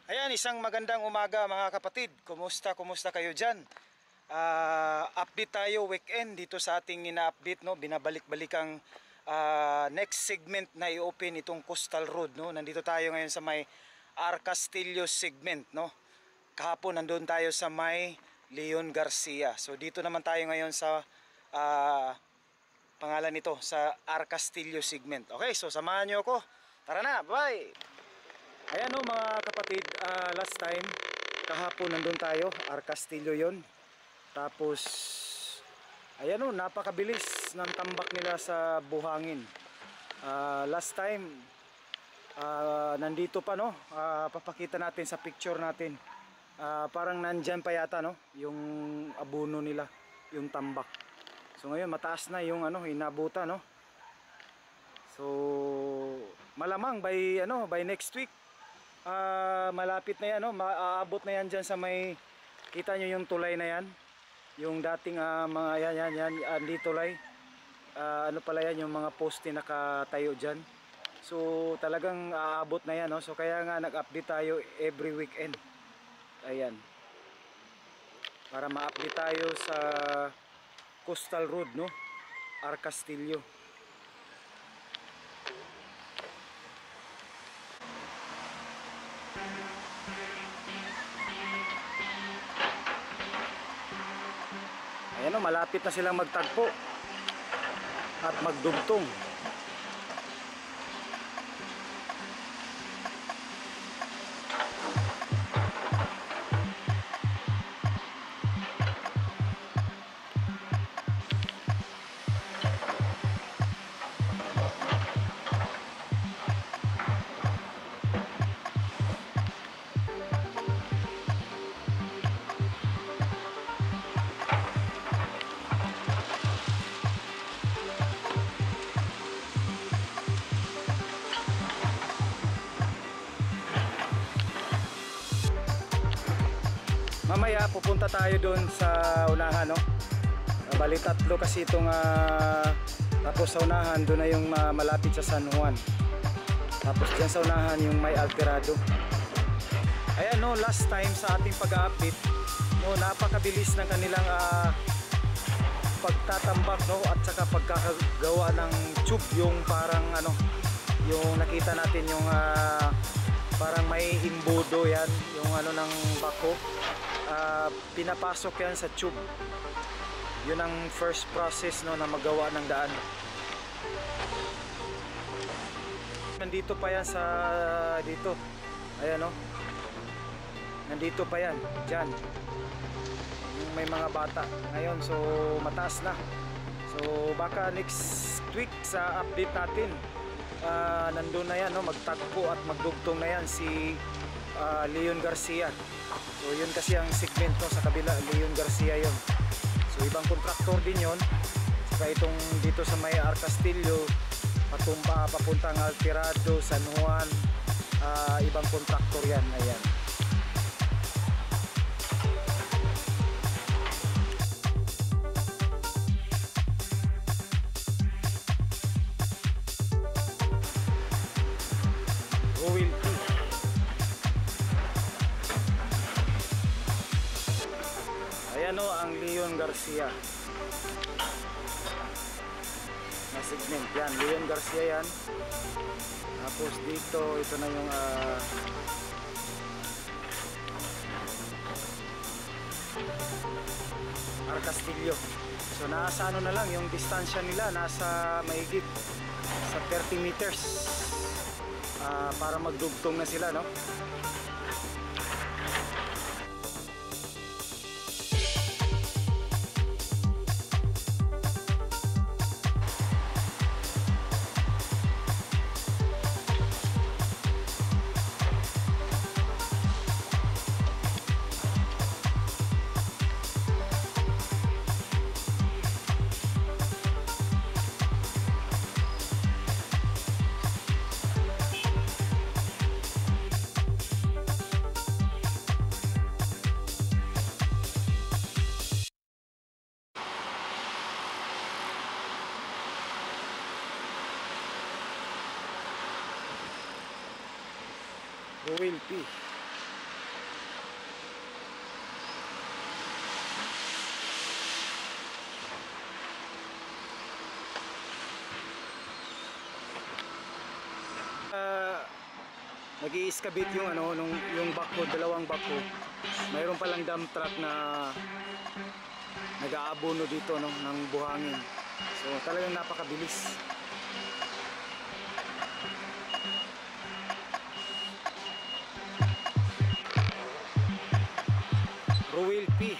Ayan, isang magandang umaga mga kapatid. Kumusta kayo dyan? Update tayo weekend dito sa ating ina-update, no? Binabalik-balikang next segment na i-open itong Coastal Road, no? Nandito tayo ngayon sa may R. Castillo segment, no? Kahapon nandun tayo sa may Leon Garcia. So dito naman tayo ngayon sa pangalan nito, sa R. Castillo segment. Okay, so samahan nyo ako. Tara na, bye! Ayan o mga kapatid, last time kahapon nandun tayo, R. Castillo yon. Tapos ayan o, napakabilis ng tambak nila sa buhangin. Last time nandito pa, no, papakita natin sa picture natin. Parang nandyan pa yata, no, yung abuno nila, yung tambak. So ngayon mataas na yung inabutan, no. So malamang by next week malapit na yan, no? Maaabot na yan dyan sa may, kita nyo yung tulay na yan, yung dating mga yan di tulay, ano pala yan, yung mga poste nakatayo dyan. So talagang aabot na yan, no? So kaya nga nag-update tayo every weekend, ayan, para ma-update tayo sa Coastal Road, no, R. Castillo. Ayan o, malapit na silang magtagpo at magdugtong. Mamaya pupunta tayo doon sa unahan, no? Bali tatlo kasi itong tapos sa unahan doon na yung malapit sa San Juan. Tapos dyan sa unahan yung may Alvarado. Ayan, no, last time sa ating pag-update, no, napakabilis ng kanilang pagtatambak, no, at saka pagkakagawa ng tube, yung parang yung nakita natin yung parang may imbudo yan, yung ng bako. Pinapasok yan sa tube. Yun ang first process, no, na magawa ng daan. Nandito pa yan sa dito. Ayan, no, nandito pa yan dyan yung may mga bata ngayon. So mataas na. So baka next week sa update natin nandun na yan, no, magtagpo at magdugtong na yan si Leon Garcia. So yun kasi ang segmento sa kabila, Leon Garcia yun. So ibang kontraktor din yun. Saka itong dito sa may R. Castillo papuntang Alvarado, San Juan, ibang kontraktor yan. Ayan. Ayan o ang Leon Garcia na segment yan, Leon Garcia yan. Tapos dito ito na yung R. Castillo. So nasa na lang yung distansya nila, nasa mahigit sa 30 meters para magdugtong na sila, no. Royal P. nag-i-excavate yung ano, yung backhoe, dalawang backhoe. Mayroon palang dump truck na nag-aabono dito, no, ng buhangin. So talagang napakabilis. Ruel P.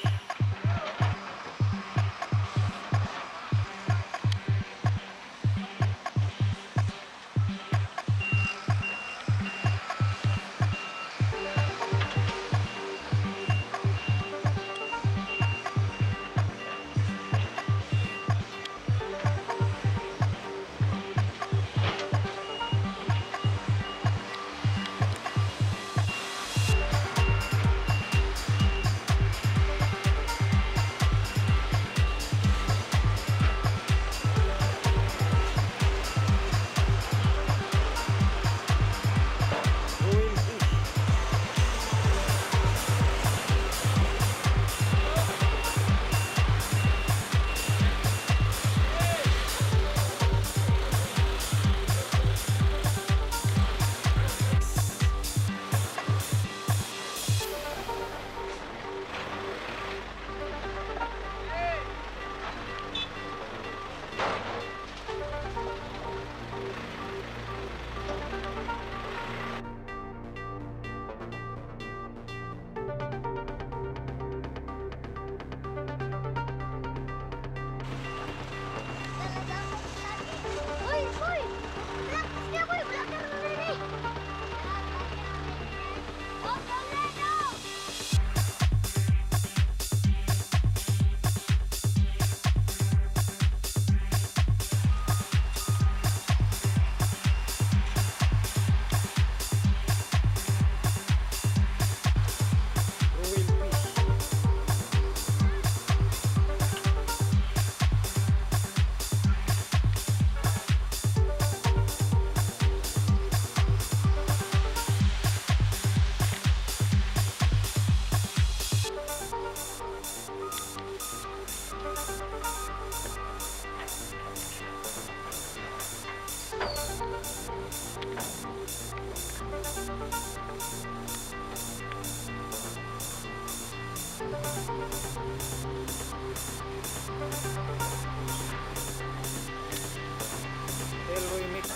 Elroy Mix.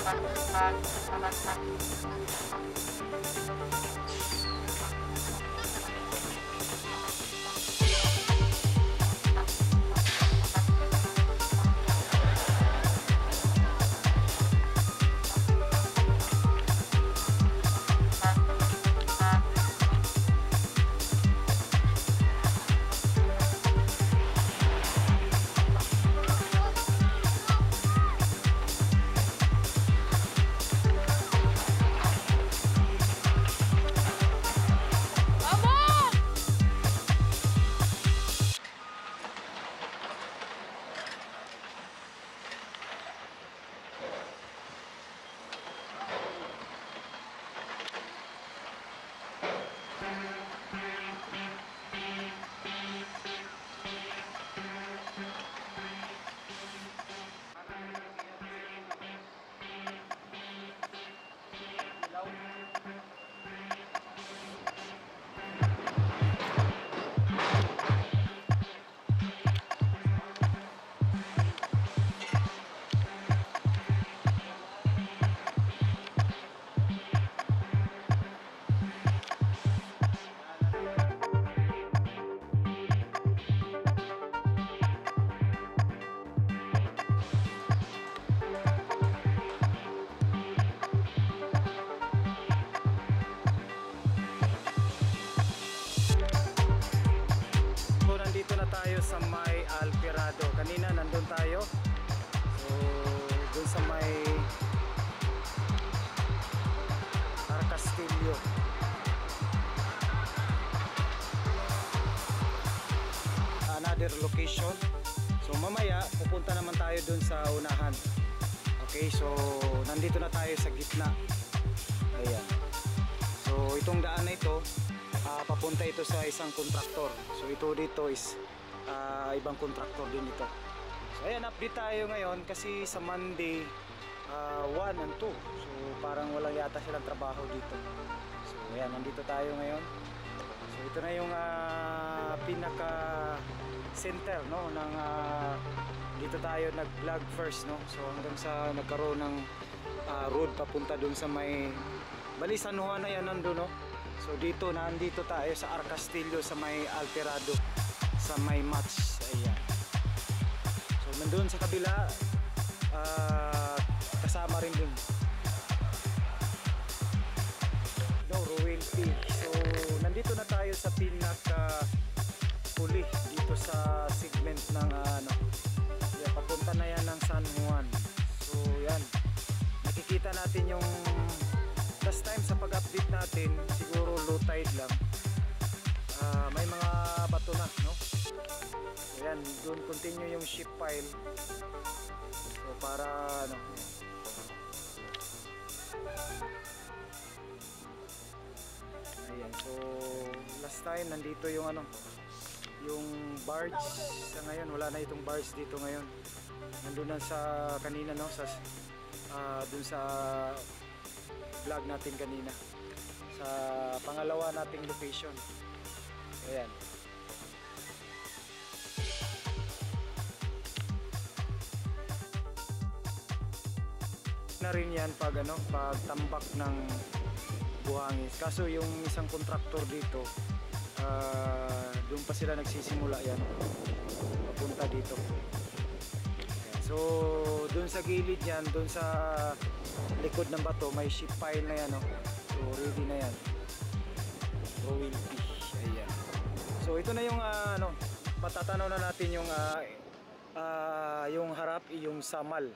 Sa may Alpirado. Kanina nandun tayo. So, dun sa may Arcastillo. Another location. So, mamaya pupunta naman tayo dun sa unahan. Okay, so nandito na tayo sa gitna. Ayan. So, itong daan na ito, papunta ito sa isang kontraktor. So, ito dito is ibang kontraktor din ito. So ayan, update tayo ngayon kasi sa Monday 1 and 2. So parang walang yata silang trabaho dito. Ayan, nandito tayo ngayon. So ito na yung pinaka center, no, ng dito tayo nag-vlog first, no. So hanggang sa nagkaroon ng road papunta dun sa may bali San Juan na yan, nandun, no. So dito, nandito tayo sa Arcastillo sa may Alterado, sa may match. Ayan. So nandun sa kabila, kasama rin dun, no, Royal Peak. So nandito na tayo sa pinaka huli dito sa segment ng yan, papunta na yan ng San Juan. So yan, nakikita natin yung last time sa pag-update natin, siguro low tide lang, may mga bato na, no. So yan, doon continue yung ship pile. So para ayan, so last time nandito yung yung barge. Sa ngayon wala na itong barge dito ngayon. Nandun na sa kanina, no, sa dun sa vlog natin kanina, sa pangalawa nating location. Ayan. Na rin yan pag pag tambak ng buhangin. Kaso yung isang contractor dito, doon pa sila nagsisimula yan papunta dito. Ayan. So doon sa gilid yan, doon sa likod ng bato may ship pile na yan, no? So ready na yan, Royal Peak. Ayan. So ito na yung matatanaw na natin yung harap, yung samal.